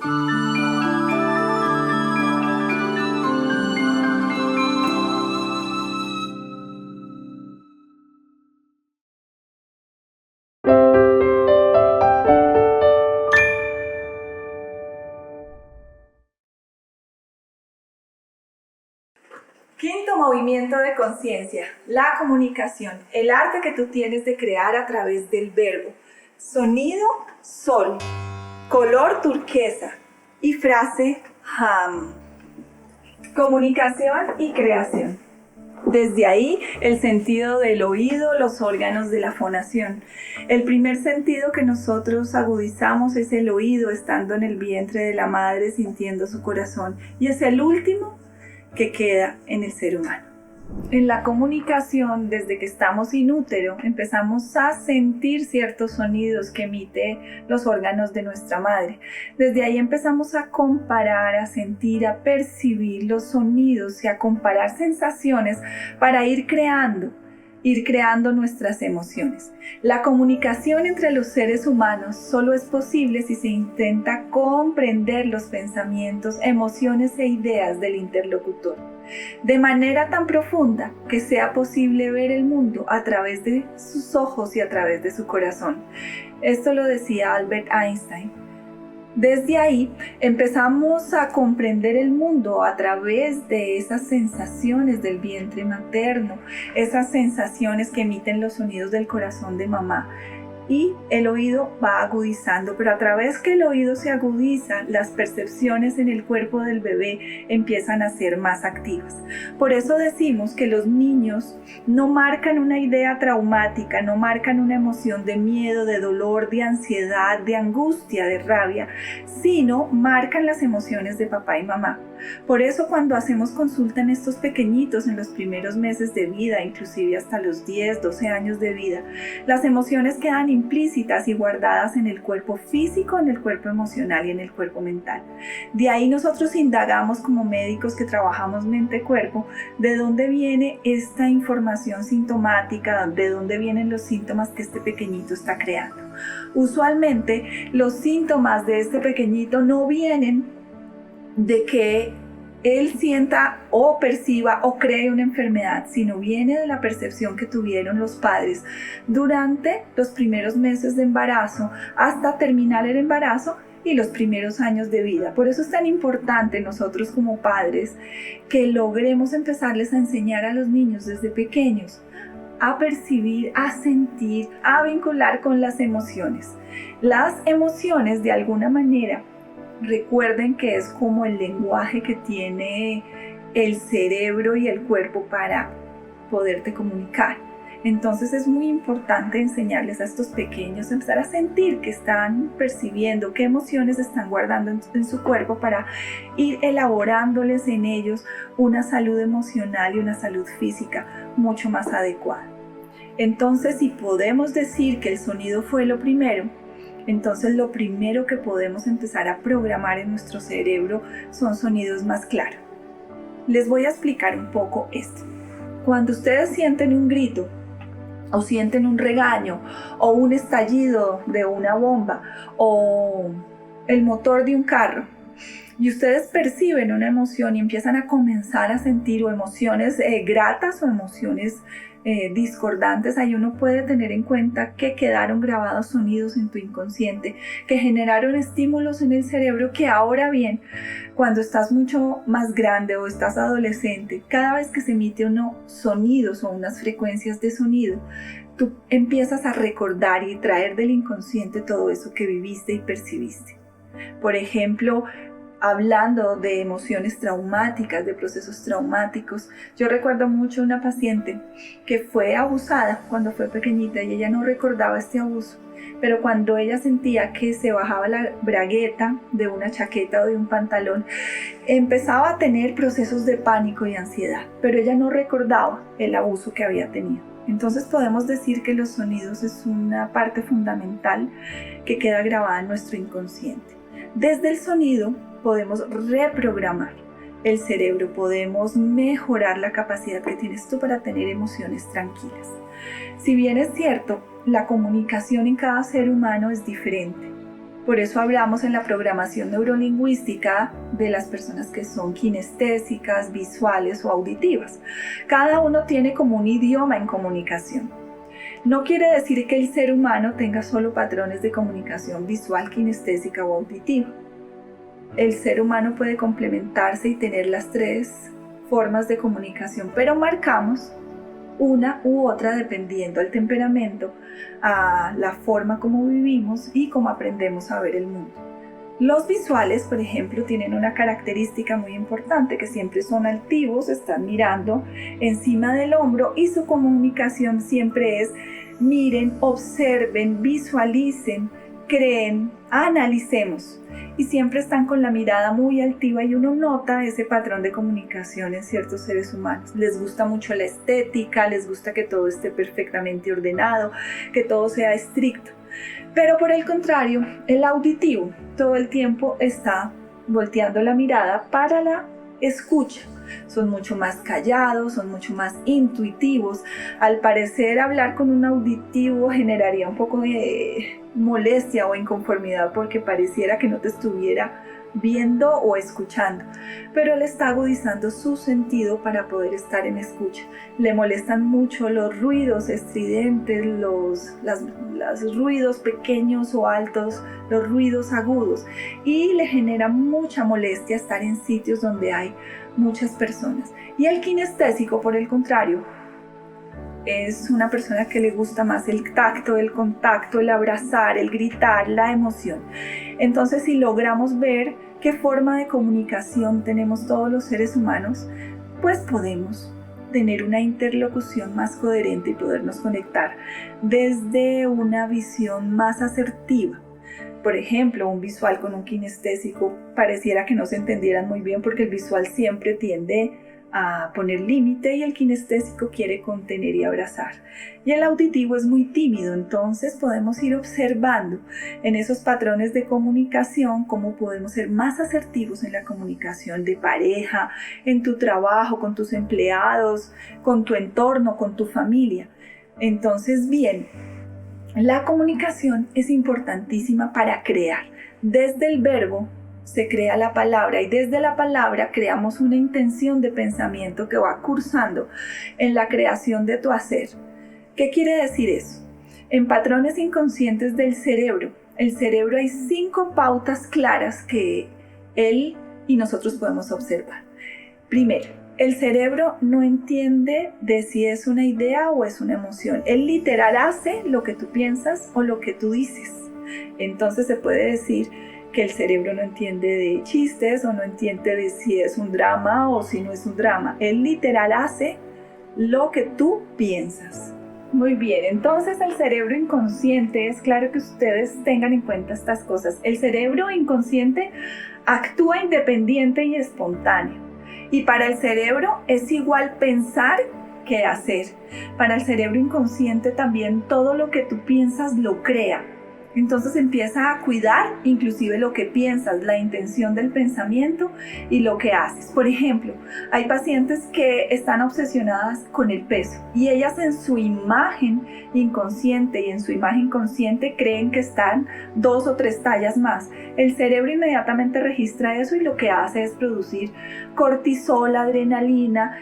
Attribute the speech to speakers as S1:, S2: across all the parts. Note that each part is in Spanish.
S1: Quinto movimiento de conciencia, la comunicación, el arte que tú tienes de crear a través del verbo. Sonido, sol, color turquesa y frase, ham. Comunicación y creación. Desde ahí, el sentido del oído, los órganos de la fonación. El primer sentido que nosotros agudizamos es el oído, estando en el vientre de la madre, sintiendo su corazón. Y es el último que queda en el ser humano. En la comunicación, desde que estamos sin útero, empezamos a sentir ciertos sonidos que emiten los órganos de nuestra madre. Desde ahí empezamos a comparar, a sentir, a percibir los sonidos y a comparar sensaciones para ir creando nuestras emociones. La comunicación entre los seres humanos solo es posible si se intenta comprender los pensamientos, emociones e ideas del interlocutor, de manera tan profunda que sea posible ver el mundo a través de sus ojos y a través de su corazón. Esto lo decía Albert Einstein. Desde ahí empezamos a comprender el mundo a través de esas sensaciones del vientre materno, esas sensaciones que emiten los sonidos del corazón de mamá. Y el oído va agudizando, pero a través que el oído se agudiza, las percepciones en el cuerpo del bebé empiezan a ser más activas. Por eso decimos que los niños no marcan una idea traumática, no marcan una emoción de miedo, de dolor, de ansiedad, de angustia, de rabia, sino marcan las emociones de papá y mamá. Por eso cuando hacemos consulta en estos pequeñitos en los primeros meses de vida, inclusive hasta los 10, 12 años de vida, las emociones quedan implícitas y guardadas en el cuerpo físico, en el cuerpo emocional y en el cuerpo mental. De ahí nosotros indagamos como médicos que trabajamos mente-cuerpo, de dónde viene esta información sintomática, de dónde vienen los síntomas que este pequeñito está creando. Usualmente los síntomas de este pequeñito no vienen de que él sienta o perciba o cree una enfermedad, sino viene de la percepción que tuvieron los padres durante los primeros meses de embarazo hasta terminar el embarazo y los primeros años de vida. Por eso es tan importante nosotros como padres que logremos empezarles a enseñar a los niños desde pequeños a percibir, a sentir, a vincular con las emociones. Las emociones, de alguna manera, recuerden que es como el lenguaje que tiene el cerebro y el cuerpo para poderte comunicar. Entonces es muy importante enseñarles a estos pequeños a empezar a sentir que están percibiendo, qué emociones están guardando en su cuerpo para ir elaborándoles en ellos una salud emocional y una salud física mucho más adecuada. Entonces, si podemos decir que el sonido fue lo primero, entonces lo primero que podemos empezar a programar en nuestro cerebro son sonidos más claros. Les voy a explicar un poco esto. Cuando ustedes sienten un grito, o sienten un regaño, o un estallido de una bomba, o el motor de un carro, y ustedes perciben una emoción y empiezan a comenzar a sentir o emociones gratas o emociones discordantes, ahí uno puede tener en cuenta que quedaron grabados sonidos en tu inconsciente, que generaron estímulos en el cerebro que ahora bien, cuando estás mucho más grande o estás adolescente, cada vez que se emite unos sonidos o unas frecuencias de sonido, tú empiezas a recordar y traer del inconsciente todo eso que viviste y percibiste. Por ejemplo, hablando de emociones traumáticas, de procesos traumáticos, yo recuerdo mucho una paciente que fue abusada cuando fue pequeñita y ella no recordaba este abuso, pero cuando ella sentía que se bajaba la bragueta de una chaqueta o de un pantalón, empezaba a tener procesos de pánico y ansiedad, pero ella no recordaba el abuso que había tenido. Entonces podemos decir que los sonidos es una parte fundamental que queda grabada en nuestro inconsciente. Desde el sonido podemos reprogramar el cerebro, podemos mejorar la capacidad que tienes tú para tener emociones tranquilas. Si bien es cierto, la comunicación en cada ser humano es diferente. Por eso hablamos en la programación neurolingüística de las personas que son kinestésicas, visuales o auditivas. Cada uno tiene como un idioma en comunicación. No quiere decir que el ser humano tenga solo patrones de comunicación visual, kinestésica o auditiva. El ser humano puede complementarse y tener las tres formas de comunicación, pero marcamos una u otra dependiendo del temperamento, a la forma como vivimos y cómo aprendemos a ver el mundo. Los visuales, por ejemplo, tienen una característica muy importante, que siempre son altivos, están mirando encima del hombro y su comunicación siempre es miren, observen, visualicen, creen, analicemos. Y siempre están con la mirada muy altiva y uno nota ese patrón de comunicación en ciertos seres humanos. Les gusta mucho la estética, les gusta que todo esté perfectamente ordenado, que todo sea estricto. Pero por el contrario, el auditivo todo el tiempo está volteando la mirada para la escucha. Son mucho más callados, son mucho más intuitivos. Al parecer, hablar con un auditivo generaría un poco de molestia o inconformidad porque pareciera que no te estuviera viendo o escuchando, pero él está agudizando su sentido para poder estar en escucha. Le molestan mucho los ruidos estridentes, los ruidos pequeños o altos, los ruidos agudos, y le genera mucha molestia estar en sitios donde hay muchas personas. Y el kinestésico, por el contrario, es una persona que le gusta más el tacto, el contacto, el abrazar, el gritar, la emoción. Entonces, si logramos ver qué forma de comunicación tenemos todos los seres humanos, pues podemos tener una interlocución más coherente y podernos conectar desde una visión más asertiva. Por ejemplo, un visual con un kinestésico pareciera que no se entendieran muy bien porque el visual siempre tiende a poner límite y el kinestésico quiere contener y abrazar. Y el auditivo es muy tímido, entonces podemos ir observando en esos patrones de comunicación cómo podemos ser más asertivos en la comunicación de pareja, en tu trabajo, con tus empleados, con tu entorno, con tu familia. Entonces, bien, la comunicación es importantísima para crear. Desde el verbo se crea la palabra y desde la palabra creamos una intención de pensamiento que va cursando en la creación de tu hacer. ¿Qué quiere decir eso? En patrones inconscientes del cerebro, el cerebro hay 5 pautas claras que él y nosotros podemos observar. Primero, el cerebro no entiende de si es una idea o es una emoción. Él literal hace lo que tú piensas o lo que tú dices. Entonces se puede decir que el cerebro no entiende de chistes o no entiende de si es un drama o si no es un drama. Él literal hace lo que tú piensas. Muy bien, entonces el cerebro inconsciente, es claro que ustedes tengan en cuenta estas cosas. El cerebro inconsciente actúa independiente y espontáneo. Y para el cerebro es igual pensar que hacer. Para el cerebro inconsciente también todo lo que tú piensas lo crea. Entonces empieza a cuidar inclusive lo que piensas, la intención del pensamiento y lo que haces. Por ejemplo, hay pacientes que están obsesionadas con el peso y ellas en su imagen inconsciente y en su imagen consciente creen que están 2 o 3 tallas más. El cerebro inmediatamente registra eso y lo que hace es producir cortisol, adrenalina,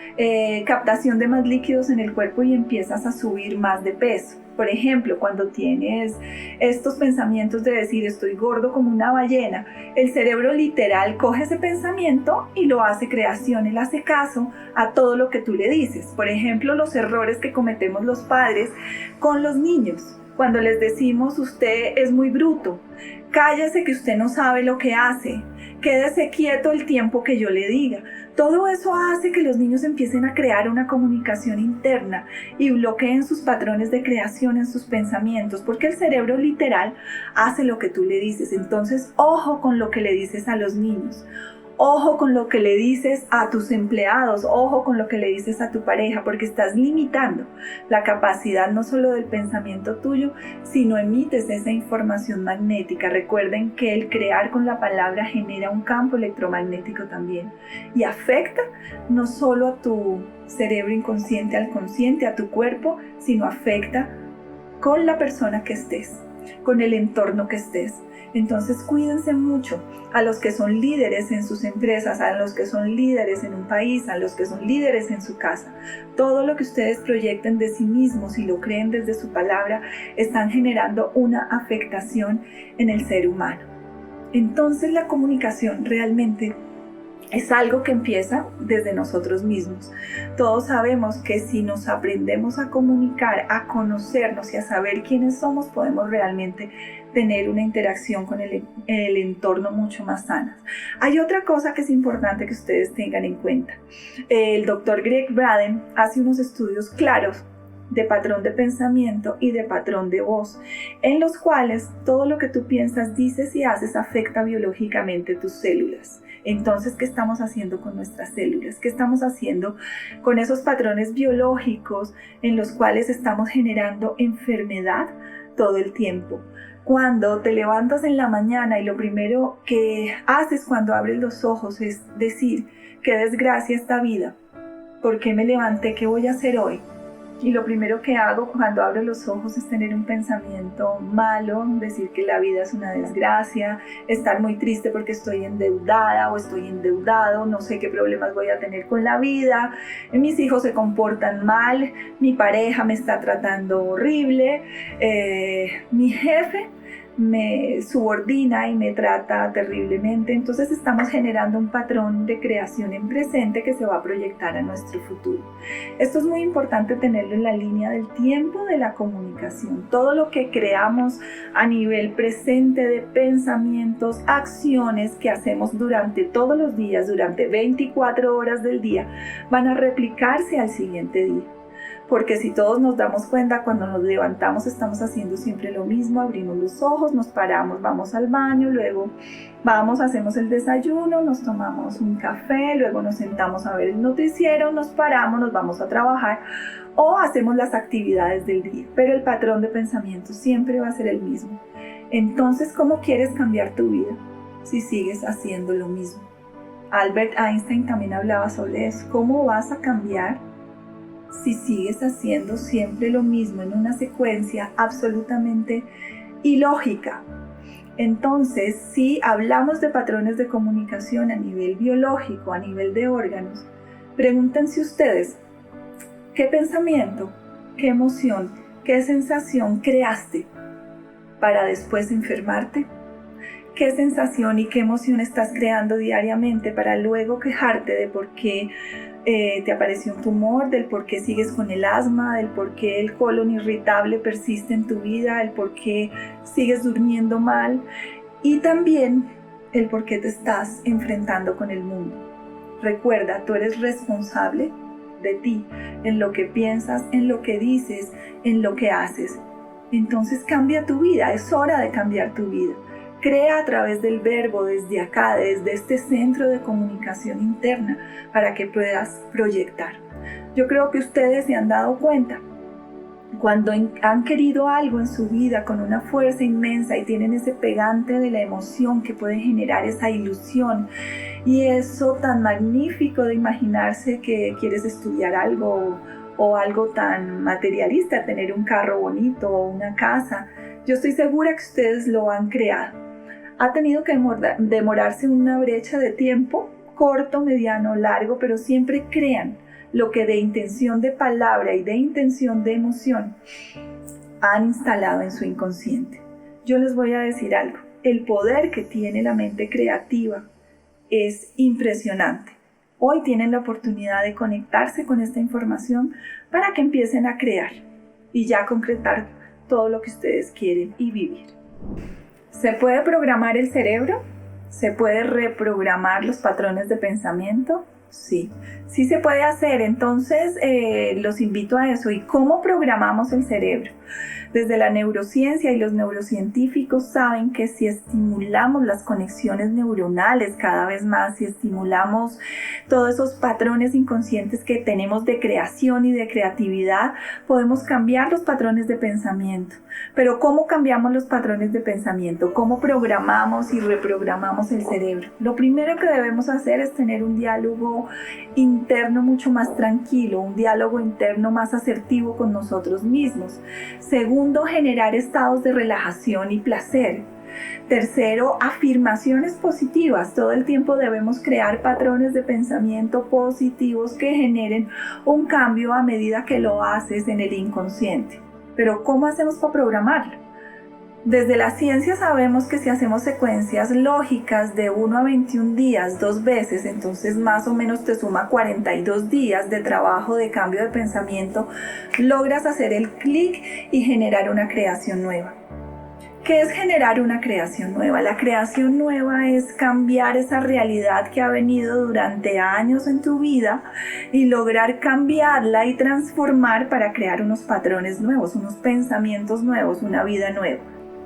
S1: captación de más líquidos en el cuerpo y empiezas a subir más de peso. Por ejemplo, cuando tienes estos pensamientos de decir estoy gordo como una ballena, el cerebro literal coge ese pensamiento y lo hace creación, él hace caso a todo lo que tú le dices. Por ejemplo, los errores que cometemos los padres con los niños, cuando les decimos usted es muy bruto, cállese que usted no sabe lo que hace, quédese quieto el tiempo que yo le diga. Todo eso hace que los niños empiecen a crear una comunicación interna y bloqueen sus patrones de creación en sus pensamientos, porque el cerebro literal hace lo que tú le dices. Entonces, ojo con lo que le dices a los niños. Ojo con lo que le dices a tus empleados, ojo con lo que le dices a tu pareja, porque estás limitando la capacidad no solo del pensamiento tuyo, sino emites esa información magnética. Recuerden que el crear con la palabra genera un campo electromagnético también y afecta no solo a tu cerebro inconsciente, al consciente, a tu cuerpo, sino afecta con la persona que estés. con el entorno que estés. Entonces cuídense mucho a los que son líderes en sus empresas, a los que son líderes en un país, a los que son líderes en su casa. Todo lo que ustedes proyecten de sí mismos y lo creen desde su palabra, están generando una afectación en el ser humano. Entonces la comunicación realmente es algo que empieza desde nosotros mismos. Todos sabemos que si nos aprendemos a comunicar, a conocernos y a saber quiénes somos, podemos realmente tener una interacción con el entorno mucho más sana. Hay otra cosa que es importante que ustedes tengan en cuenta. El doctor Greg Braden hace unos estudios claros de patrón de pensamiento y de patrón de voz, en los cuales todo lo que tú piensas, dices y haces afecta biológicamente tus células. Entonces, ¿qué estamos haciendo con nuestras células? ¿Qué estamos haciendo con esos patrones biológicos en los cuales estamos generando enfermedad todo el tiempo? Cuando te levantas en la mañana y lo primero que haces cuando abres los ojos es decir, qué desgracia esta vida, ¿por qué me levanté? ¿Qué voy a hacer hoy? Y lo primero que hago cuando abro los ojos es tener un pensamiento malo, decir que la vida es una desgracia, estar muy triste porque estoy endeudada o estoy endeudado, no sé qué problemas voy a tener con la vida, mis hijos se comportan mal, mi pareja me está tratando horrible, mi jefe me subordina y me trata terriblemente. Entonces estamos generando un patrón de creación en presente que se va a proyectar a nuestro futuro. Esto es muy importante tenerlo en la línea del tiempo de la comunicación. Todo lo que creamos a nivel presente de pensamientos, acciones que hacemos durante todos los días, durante 24 horas del día, van a replicarse al siguiente día. Porque si todos nos damos cuenta, cuando nos levantamos estamos haciendo siempre lo mismo, abrimos los ojos, nos paramos, vamos al baño, luego vamos, hacemos el desayuno, nos tomamos un café, luego nos sentamos a ver el noticiero, nos paramos, nos vamos a trabajar o hacemos las actividades del día. Pero el patrón de pensamiento siempre va a ser el mismo. Entonces, ¿cómo quieres cambiar tu vida si sigues haciendo lo mismo? Albert Einstein también hablaba sobre eso. ¿Cómo vas a cambiar si sigues haciendo siempre lo mismo en una secuencia absolutamente ilógica? Entonces, si hablamos de patrones de comunicación a nivel biológico, a nivel de órganos, pregúntense ustedes, ¿qué pensamiento, qué emoción, qué sensación creaste para después enfermarte? ¿Qué sensación y qué emoción estás creando diariamente para luego quejarte de por qué te apareció un tumor, del por qué sigues con el asma, del por qué el colon irritable persiste en tu vida, el por qué sigues durmiendo mal y también el por qué te estás enfrentando con el mundo? Recuerda, tú eres responsable de ti, en lo que piensas, en lo que dices, en lo que haces. Entonces cambia tu vida, es hora de cambiar tu vida. Crea a través del verbo, desde acá, desde este centro de comunicación interna, para que puedas proyectar. Yo creo que ustedes se han dado cuenta, cuando han querido algo en su vida con una fuerza inmensa y tienen ese pegante de la emoción que puede generar esa ilusión y eso tan magnífico de imaginarse que quieres estudiar algo o algo tan materialista, tener un carro bonito o una casa. Yo estoy segura que ustedes lo han creado. Ha tenido que demorarse una brecha de tiempo, corto, mediano, largo, pero siempre crean lo que de intención de palabra y de intención de emoción han instalado en su inconsciente. Yo les voy a decir algo, el poder que tiene la mente creativa es impresionante. Hoy tienen la oportunidad de conectarse con esta información para que empiecen a crear y ya concretar todo lo que ustedes quieren y vivir. ¿Se puede programar el cerebro? ¿Se puede reprogramar los patrones de pensamiento? Sí, sí se puede hacer. Entonces los invito a eso. ¿Y cómo programamos el cerebro? Desde la neurociencia y los neurocientíficos saben que si estimulamos las conexiones neuronales cada vez más, si estimulamos todos esos patrones inconscientes que tenemos de creación y de creatividad, podemos cambiar los patrones de pensamiento. Pero ¿cómo cambiamos los patrones de pensamiento? ¿Cómo programamos y reprogramamos el cerebro? Lo primero que debemos hacer es tener un diálogo diálogo interno mucho más tranquilo, un diálogo interno más asertivo con nosotros mismos. Segundo, generar estados de relajación y placer. Tercero, afirmaciones positivas. Todo el tiempo debemos crear patrones de pensamiento positivos que generen un cambio a medida que lo haces en el inconsciente. Pero ¿cómo hacemos para programarlo? Desde la ciencia sabemos que si hacemos secuencias lógicas de 1 a 21 días 2 veces, entonces más o menos te suma 42 días de trabajo de cambio de pensamiento, logras hacer el clic y generar una creación nueva. ¿Qué es generar una creación nueva? La creación nueva es cambiar esa realidad que ha venido durante años en tu vida y lograr cambiarla y transformar para crear unos patrones nuevos, unos pensamientos nuevos, una vida nueva.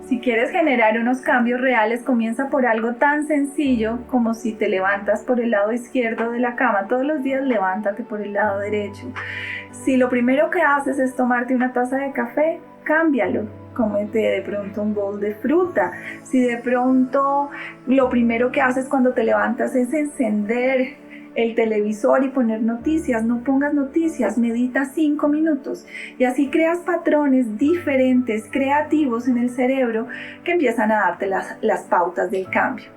S1: Si quieres generar unos cambios reales, comienza por algo tan sencillo como si te levantas por el lado izquierdo de la cama. Todos los días levántate por el lado derecho. Si lo primero que haces es tomarte una taza de café, cámbialo. Cómete de pronto un bowl de fruta. Si de pronto lo primero que haces cuando te levantas es encender el televisor y poner noticias, no pongas noticias, medita 5 minutos y así creas patrones diferentes, creativos en el cerebro que empiezan a darte las pautas del cambio.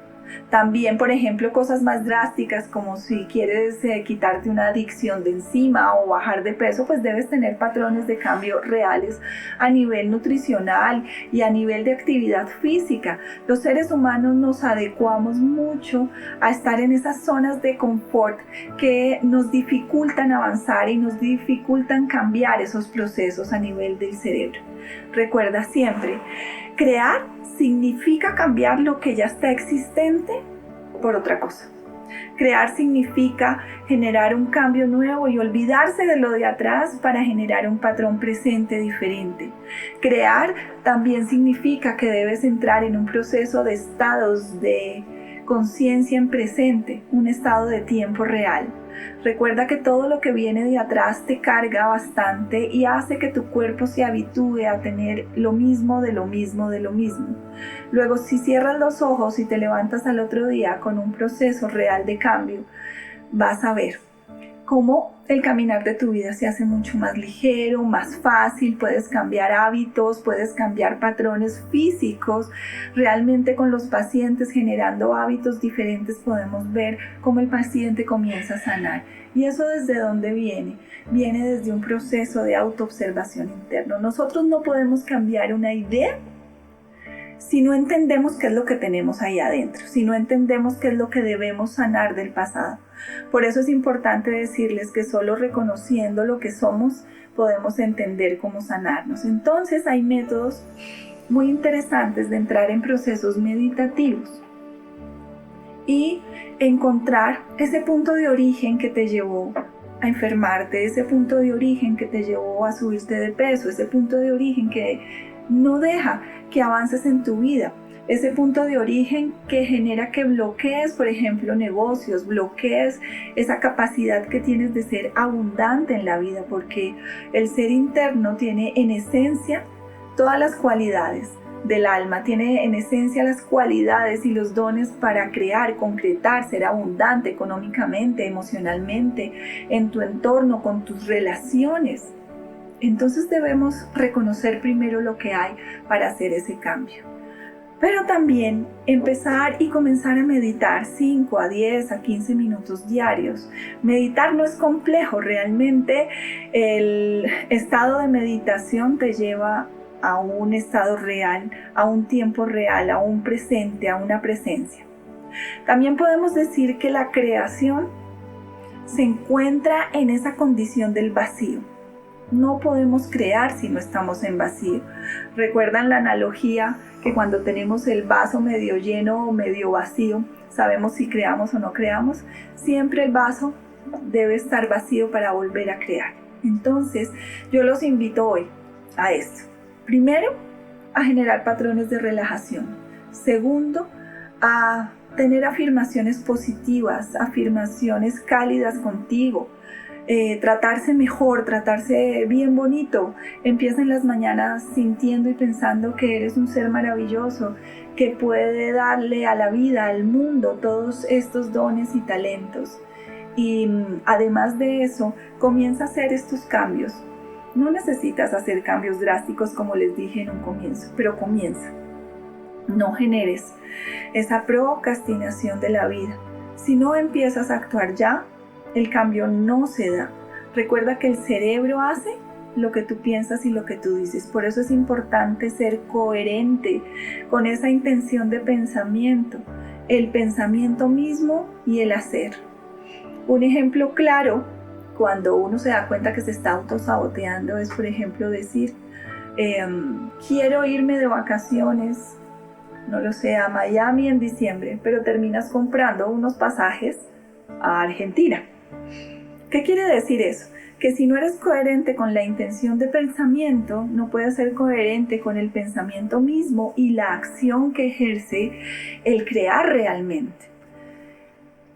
S1: También, por ejemplo, cosas más drásticas como si quieres quitarte una adicción de encima o bajar de peso, pues debes tener patrones de cambio reales a nivel nutricional y a nivel de actividad física. Los seres humanos nos adecuamos mucho a estar en esas zonas de confort que nos dificultan avanzar y nos dificultan cambiar esos procesos a nivel del cerebro. Recuerda siempre, crear significa cambiar lo que ya está existente por otra cosa. Crear significa generar un cambio nuevo y olvidarse de lo de atrás para generar un patrón presente diferente. Crear también significa que debes entrar en un proceso de estados de conciencia en presente, un estado de tiempo real. Recuerda que todo lo que viene de atrás te carga bastante y hace que tu cuerpo se habitúe a tener lo mismo de lo mismo de lo mismo. Luego, si cierras los ojos y te levantas al otro día con un proceso real de cambio, vas a ver cómo el caminar de tu vida se hace mucho más ligero, más fácil, puedes cambiar hábitos, puedes cambiar patrones físicos. Realmente con los pacientes generando hábitos diferentes podemos ver cómo el paciente comienza a sanar. ¿Y eso desde dónde viene? Viene desde un proceso de autoobservación interno. Nosotros no podemos cambiar una idea si no entendemos qué es lo que tenemos ahí adentro, si no entendemos qué es lo que debemos sanar del pasado. Por eso es importante decirles que solo reconociendo lo que somos podemos entender cómo sanarnos. Entonces hay métodos muy interesantes de entrar en procesos meditativos y encontrar ese punto de origen que te llevó a enfermarte, ese punto de origen que te llevó a subirte de peso, ese punto de origen que no deja que avances en tu vida, ese punto de origen que genera que bloquees, por ejemplo, negocios, bloquees esa capacidad que tienes de ser abundante en la vida, porque el ser interno tiene en esencia todas las cualidades del alma, tiene en esencia las cualidades y los dones para crear, concretar, ser abundante económicamente, emocionalmente, en tu entorno, con tus relaciones. Entonces debemos reconocer primero lo que hay para hacer ese cambio. Pero también empezar y comenzar a meditar 5 a 10 a 15 minutos diarios. Meditar no es complejo, realmente el estado de meditación te lleva a un estado real, a un tiempo real, a un presente, a una presencia. También podemos decir que la creación se encuentra en esa condición del vacío. No podemos crear si no estamos en vacío. ¿Recuerdan la analogía que cuando tenemos el vaso medio lleno o medio vacío, sabemos si creamos o no creamos? Siempre el vaso debe estar vacío para volver a crear. Entonces, yo los invito hoy a esto. Primero, a generar patrones de relajación. Segundo, a tener afirmaciones positivas, afirmaciones cálidas contigo. Tratarse mejor, tratarse bien bonito. Empieza en las mañanas sintiendo y pensando que eres un ser maravilloso, que puede darle a la vida, al mundo, todos estos dones y talentos. Y además de eso, comienza a hacer estos cambios. No necesitas hacer cambios drásticos como les dije en un comienzo, pero comienza. No generes esa procrastinación de la vida. Si no empiezas a actuar ya, el cambio no se da. Recuerda que el cerebro hace lo que tú piensas y lo que tú dices. Por eso es importante ser coherente con esa intención de pensamiento, el pensamiento mismo y el hacer. Un ejemplo claro, cuando uno se da cuenta que se está autosaboteando, es por ejemplo decir, quiero irme de vacaciones, no lo sé, a Miami en diciembre, pero terminas comprando unos pasajes a Argentina. ¿Qué quiere decir eso? Que si no eres coherente con la intención de pensamiento, no puedes ser coherente con el pensamiento mismo y la acción que ejerce el crear realmente.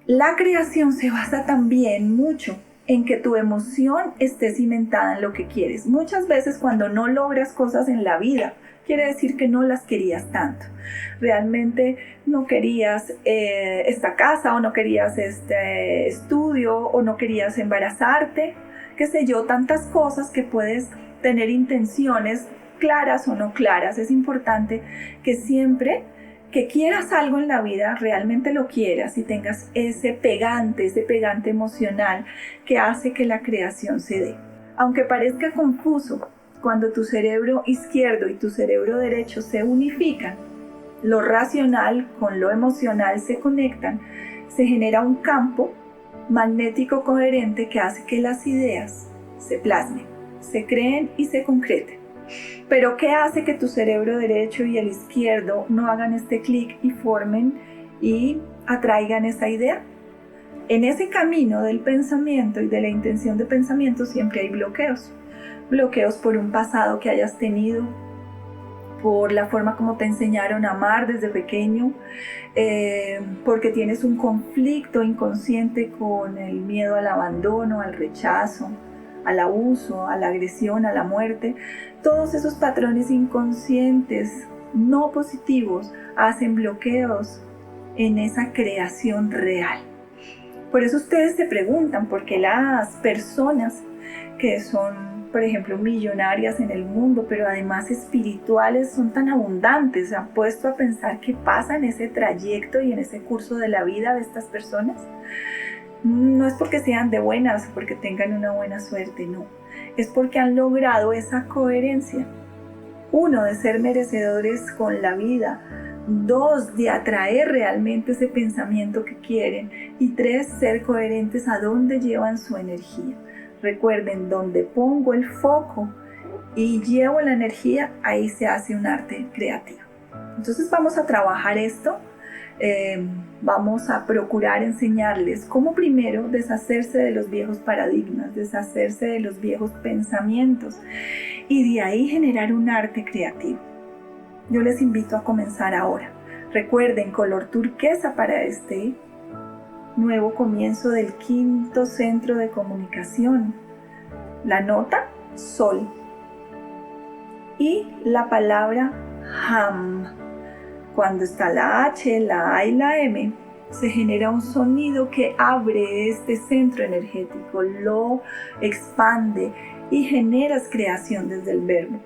S1: La creación se basa también mucho en que tu emoción esté cimentada en lo que quieres. Muchas veces cuando no logras cosas en la vida, quiere decir que no las querías tanto. Realmente no querías esta casa, o no querías este estudio, o no querías embarazarte, qué sé yo, tantas cosas que puedes tener intenciones claras o no claras. Es importante que siempre que quieras algo en la vida, realmente lo quieras y tengas ese pegante emocional que hace que la creación se dé. Aunque parezca confuso, cuando tu cerebro izquierdo y tu cerebro derecho se unifican, lo racional con lo emocional se conectan, se genera un campo magnético coherente que hace que las ideas se plasmen, se creen y se concreten. Pero ¿qué hace que tu cerebro derecho y el izquierdo no hagan este clic y formen y atraigan esa idea? En ese camino del pensamiento y de la intención de pensamiento siempre hay bloqueos. Bloqueos por un pasado que hayas tenido, por la forma como te enseñaron a amar desde pequeño, porque tienes un conflicto inconsciente con el miedo al abandono, al rechazo, al abuso, a la agresión, a la muerte. Todos esos patrones inconscientes no positivos hacen bloqueos en esa creación real. Por eso ustedes se preguntan por qué las personas que son, por ejemplo, millonarias en el mundo, pero además espirituales, son tan abundantes. ¿Se han puesto a pensar qué pasa en ese trayecto y en ese curso de la vida de estas personas? No es porque sean de buenas, porque tengan una buena suerte, no. Es porque han logrado esa coherencia. 1, de ser merecedores con la vida. 2, de atraer realmente ese pensamiento que quieren. Y 3, ser coherentes a dónde llevan su energía. Recuerden, donde pongo el foco y llevo la energía, ahí se hace un arte creativo. Entonces vamos a trabajar esto. Vamos a procurar enseñarles cómo primero deshacerse de los viejos paradigmas, deshacerse de los viejos pensamientos y de ahí generar un arte creativo. Yo les invito a comenzar ahora. Recuerden, color turquesa para este nuevo comienzo del 5º centro de comunicación. La nota sol y la palabra ham. Cuando está la H, la A y la M, se genera un sonido que abre este centro energético, lo expande y generas creación desde el verbo.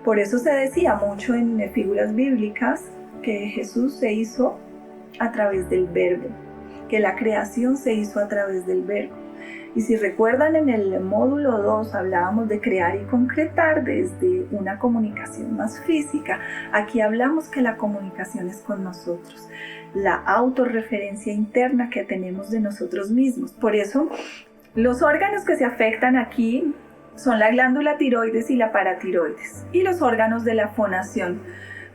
S1: Por eso se decía mucho en figuras bíblicas que Jesús se hizo a través del verbo, que la creación se hizo a través del verbo. Y si recuerdan, en el módulo 2 hablábamos de crear y concretar desde una comunicación más física. Aquí hablamos que la comunicación es con nosotros, la autorreferencia interna que tenemos de nosotros mismos. Por eso, los órganos que se afectan aquí son la glándula tiroides y la paratiroides, y los órganos de la fonación.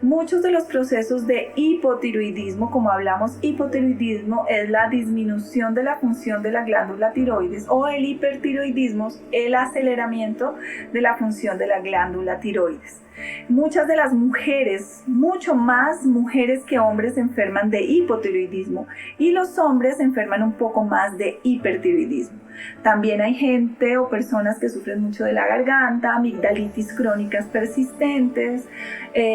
S1: Muchos de los procesos de hipotiroidismo, como hablamos, hipotiroidismo es la disminución de la función de la glándula tiroides, o el hipertiroidismo, el aceleramiento de la función de la glándula tiroides. Muchas de las mujeres, mucho más mujeres que hombres, se enferman de hipotiroidismo y los hombres se enferman un poco más de hipertiroidismo. También hay gente o personas que sufren mucho de la garganta, amigdalitis crónicas persistentes,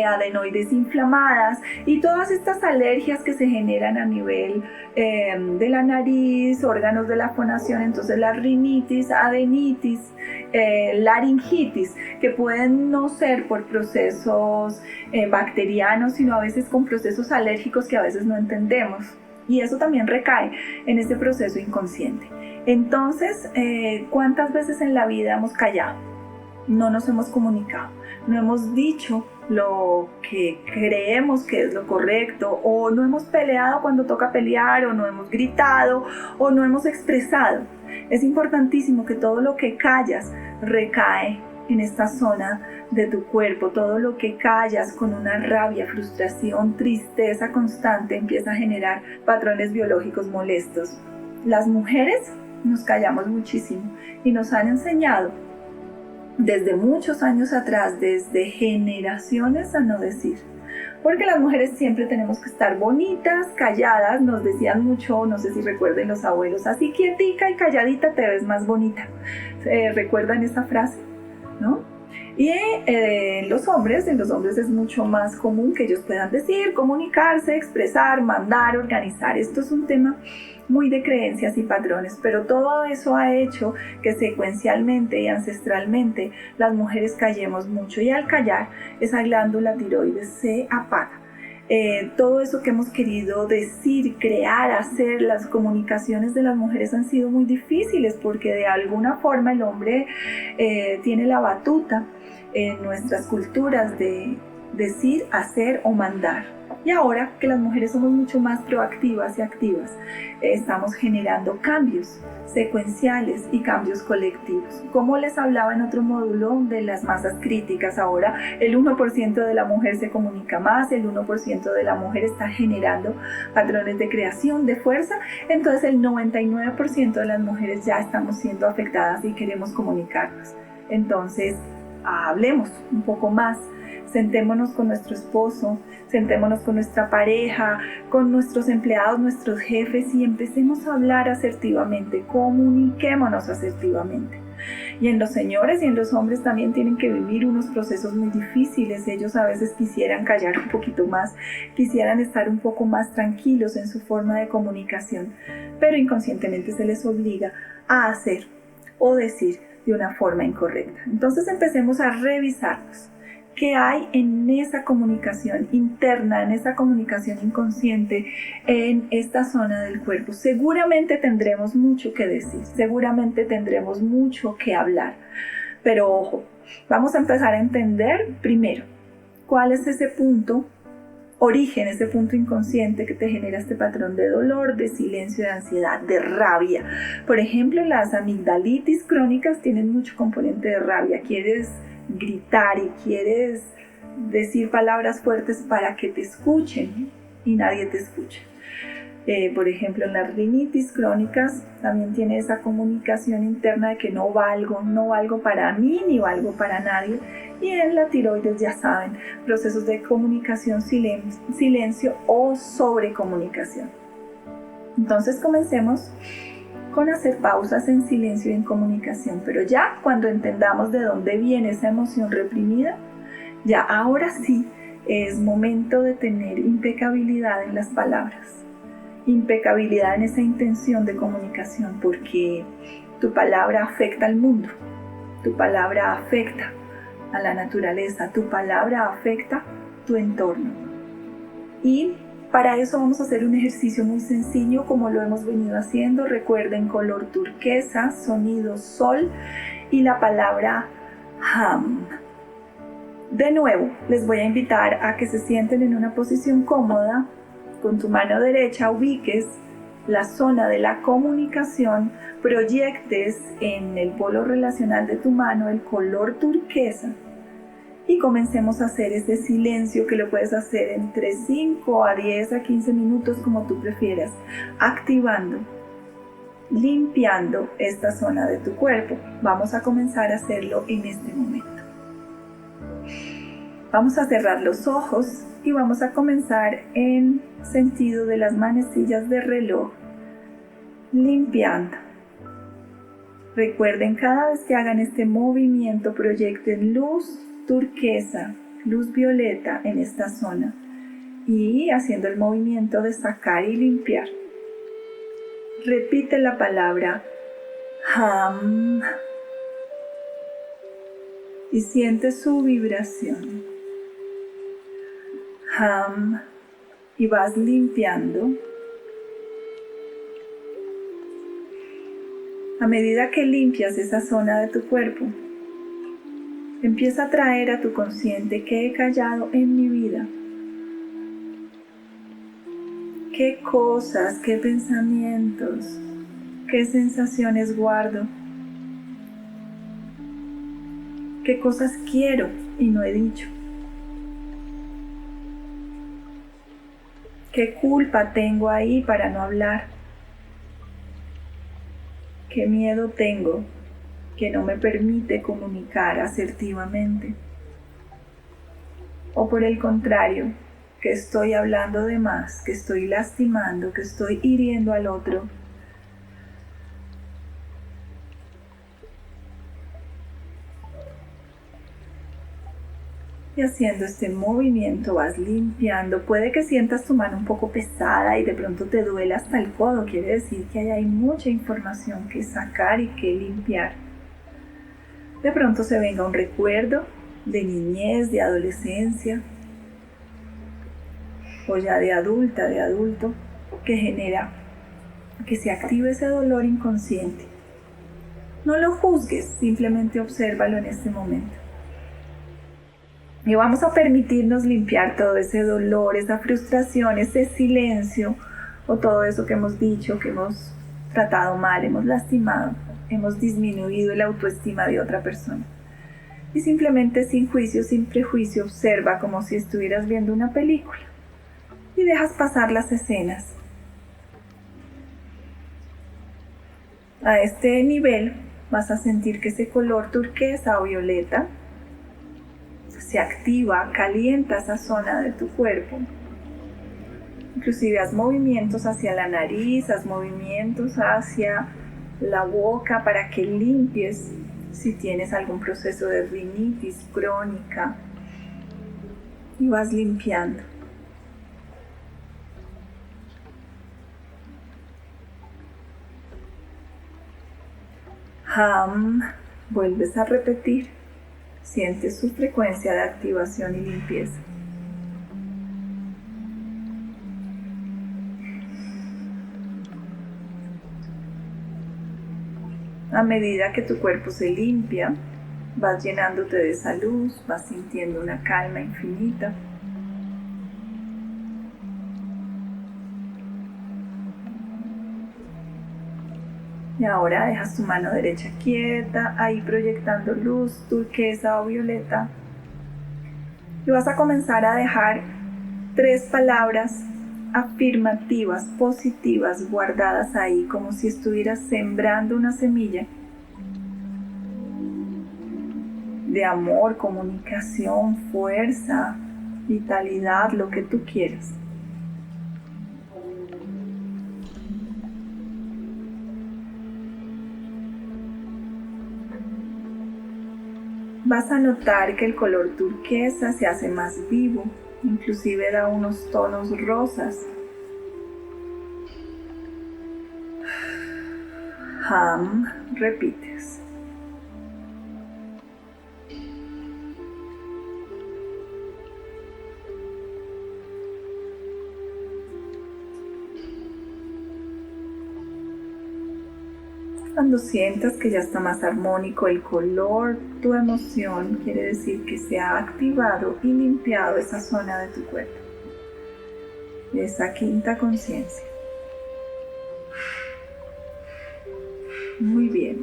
S1: adenoides inflamadas y todas estas alergias que se generan a nivel de la nariz, órganos de la fonación, entonces la rinitis, adenitis, laringitis, que pueden no ser por procesos bacterianos, sino a veces con procesos alérgicos que a veces no entendemos. Y eso también recae en ese proceso inconsciente. Entonces, ¿cuántas veces en la vida hemos callado? No nos hemos comunicado, no hemos dicho lo que creemos que es lo correcto, o no hemos peleado cuando toca pelear, o no hemos gritado, o no hemos expresado. Es importantísimo que todo lo que callas recae en esta zona de tu cuerpo. Todo lo que callas con una rabia, frustración, tristeza constante empieza a generar patrones biológicos molestos. Las mujeres nos callamos muchísimo y nos han enseñado desde muchos años atrás, desde generaciones, a no decir. Porque las mujeres siempre tenemos que estar bonitas, calladas, nos decían mucho, no sé si recuerden los abuelos, así quietica y calladita te ves más bonita. ¿Recuerdan esa frase? ¿No? Y en los hombres es mucho más común que ellos puedan decir, comunicarse, expresar, mandar, organizar. Esto es un tema muy de creencias y patrones, pero todo eso ha hecho que secuencialmente y ancestralmente las mujeres callemos mucho, y al callar esa glándula tiroides se apaga. Todo eso que hemos querido decir, crear, hacer, las comunicaciones de las mujeres han sido muy difíciles porque de alguna forma el hombre tiene la batuta en nuestras culturas de decir, hacer o mandar. Y ahora que las mujeres somos mucho más proactivas y activas, estamos generando cambios secuenciales y cambios colectivos. Como les hablaba en otro módulo de las masas críticas, ahora el 1% de la mujer se comunica más, el 1% de la mujer está generando patrones de creación, de fuerza, entonces el 99% de las mujeres ya estamos siendo afectadas y queremos comunicarnos. Entonces, hablemos un poco más. Sentémonos con nuestro esposo, sentémonos con nuestra pareja, con nuestros empleados, nuestros jefes, y empecemos a hablar asertivamente, comuniquémonos asertivamente. Y en los señores y en los hombres también tienen que vivir unos procesos muy difíciles. Ellos a veces quisieran callar un poquito más, quisieran estar un poco más tranquilos en su forma de comunicación, pero inconscientemente se les obliga a hacer o decir de una forma incorrecta. Entonces empecemos a revisarnos. ¿Qué hay en esa comunicación interna, en esa comunicación inconsciente, en esta zona del cuerpo? Seguramente tendremos mucho que decir, seguramente tendremos mucho que hablar, pero ojo, vamos a empezar a entender primero cuál es ese punto origen, ese punto inconsciente que te genera este patrón de dolor, de silencio, de ansiedad, de rabia. Por ejemplo, las amigdalitis crónicas tienen mucho componente de rabia. Quieres gritar y quieres decir palabras fuertes para que te escuchen y nadie te escucha. Por ejemplo, en las rinitis crónicas también tiene esa comunicación interna de que no valgo para mí ni valgo para nadie. Y en la tiroides, ya saben, procesos de comunicación, silencio o sobrecomunicación. Entonces comencemos con hacer pausas en silencio y en comunicación, pero ya cuando entendamos de dónde viene esa emoción reprimida, ya ahora sí es momento de tener impecabilidad en las palabras, impecabilidad en esa intención de comunicación, porque tu palabra afecta al mundo, tu palabra afecta a la naturaleza, tu palabra afecta tu entorno. Y para eso vamos a hacer un ejercicio muy sencillo como lo hemos venido haciendo. Recuerden, color turquesa, sonido sol y la palabra ham. De nuevo, les voy a invitar a que se sienten en una posición cómoda. Con tu mano derecha ubiques la zona de la comunicación, proyectes en el polo relacional de tu mano el color turquesa y comencemos a hacer ese silencio que lo puedes hacer entre 5 a 10 a 15 minutos como tú prefieras, activando, limpiando esta zona de tu cuerpo. Vamos a comenzar a hacerlo en este momento. Vamos a cerrar los ojos y vamos a comenzar en sentido de las manecillas de reloj, limpiando. Recuerden, cada vez que hagan este movimiento, proyecten luz turquesa, luz violeta en esta zona y haciendo el movimiento de sacar y limpiar. Repite la palabra Ham y siente su vibración. Ham, y vas limpiando. A medida que limpias esa zona de tu cuerpo, empieza a traer a tu consciente qué he callado en mi vida. ¿Qué cosas, qué pensamientos, qué sensaciones guardo? ¿Qué cosas quiero y no he dicho? ¿Qué culpa tengo ahí para no hablar? ¿Qué miedo tengo que no me permite comunicar asertivamente? O por el contrario, que estoy hablando de más, que estoy lastimando, que estoy hiriendo al otro. Y haciendo este movimiento vas limpiando. Puede que sientas tu mano un poco pesada y de pronto te duela hasta el codo. Quiere decir que ahí hay mucha información que sacar y que limpiar. De pronto se venga un recuerdo de niñez, de adolescencia o ya de adulta, de adulto, que genera que se active ese dolor inconsciente. No lo juzgues, simplemente obsérvalo en este momento. Y vamos a permitirnos limpiar todo ese dolor, esa frustración, ese silencio o todo eso que hemos dicho, que hemos tratado mal, hemos lastimado, hemos disminuido la autoestima de otra persona. Y simplemente sin juicio, sin prejuicio, observa como si estuvieras viendo una película y dejas pasar las escenas. A este nivel vas a sentir que ese color turquesa o violeta se activa, calienta esa zona de tu cuerpo. Inclusive haz movimientos hacia la nariz, haz movimientos hacia la boca para que limpies si tienes algún proceso de rinitis crónica. Y vas limpiando. Ham, vuelves a repetir. Siente su frecuencia de activación y limpieza. A medida que tu cuerpo se limpia, vas llenándote de esa luz, vas sintiendo una calma infinita. Y ahora dejas tu mano derecha quieta, ahí proyectando luz turquesa o violeta. Y vas a comenzar a dejar 3 palabras afirmativas, positivas, guardadas ahí, como si estuvieras sembrando una semilla de amor, comunicación, fuerza, vitalidad, lo que tú quieras. Vas a notar que el color turquesa se hace más vivo, inclusive da unos tonos rosas. Ham, repites. Cuando sientas que ya está más armónico el color, tu emoción, quiere decir que se ha activado y limpiado esa zona de tu cuerpo, de esa quinta conciencia. Muy bien.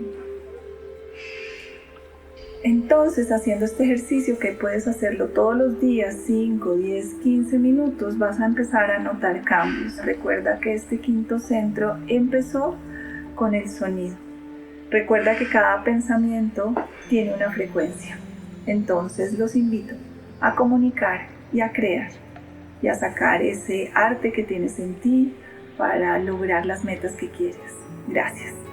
S1: Entonces, haciendo este ejercicio que puedes hacerlo todos los días, 5, 10, 15 minutos, vas a empezar a notar cambios. Recuerda que este quinto centro empezó con el sonido. Recuerda que cada pensamiento tiene una frecuencia. Entonces los invito a comunicar y a crear y a sacar ese arte que tienes en ti para lograr las metas que quieres. Gracias.